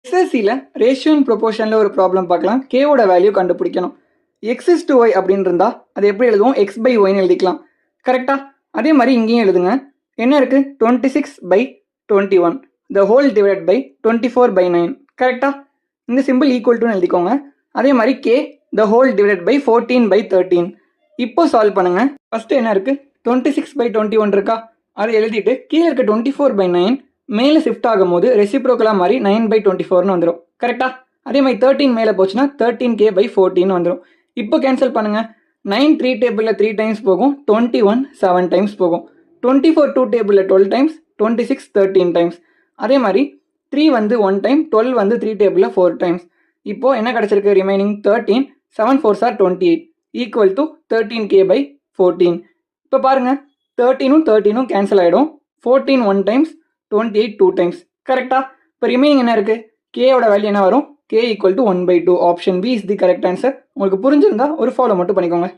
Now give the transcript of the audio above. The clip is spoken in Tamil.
எஸ்எஸ்சியில் ரேஷியோ அண்ட் ப்ரொபோர்ஷனில் ஒரு ப்ராப்ளம் பார்க்கலாம். கேவோட வேல்யூ கண்டுபிடிக்கணும். எக்ஸ் இஸ் டு ஒய் அப்படின்னு இருந்தால் அது எப்படி எழுதுவோம்? எக்ஸ் பை ஒய்னு எழுதிக்கலாம். கரெக்டாக அதே மாதிரி இங்கேயும் எழுதுங்க. என்ன இருக்குது? 26/21 த ஹோல் டிவைட் பை 24/9. கரெக்டாக இந்த சிம்பிள் ஈக்குவல் டுன்னு எழுதிக்கோங்க. அதே மாதிரி k the whole divide by 14/13. இப்போ சால்வ் பண்ணுங்க. ஃபர்ஸ்ட் என்ன இருக்குது? 26/21 இருக்கா? அதை எழுதிட்டு கீழே இருக்க 24/9 மேலே ஷிஃப்ட் ஆகும் போது ரெசிப்ரோக்கலாக மாதிரி 9/24ன்னு வந்துடும். கரெக்டாக அதே மாதிரி 13 மேலே போச்சுன்னா 13k/14 வந்துடும். இப்போ கேன்சல் பண்ணுங்க. 9 3 டேபிளில் 3 டைம்ஸ் போகும், 21 7 டைம்ஸ் போகும், 24 2 டேபிளில் 12 டைம்ஸ், 26 13 டைம்ஸ். அதே மாதிரி 3 வந்து 1 டைம், 12 வந்து 3 டேபிளில் 4 டைம்ஸ். இப்போ என்ன கிடச்சிருக்கு? Remaining 13, 7 4s are 28 equal to 13k/14. இப்போ பாருங்க, 13ம் 13ம் கேன்சல் ஆகிடும். 14 1 டைம்ஸ், 28 2 டைம்ஸ். கரெக்டாக இப்போ ரிமைனிங் என்ன இருக்குது? கேயோட வேல்யூ என்ன வரும்? k equal to 1/2. Option B is the correct answer. உங்களுக்கு புரிஞ்சிருந்தா ஒரு ஃபாலோ மட்டும் பண்ணிக்கோங்க.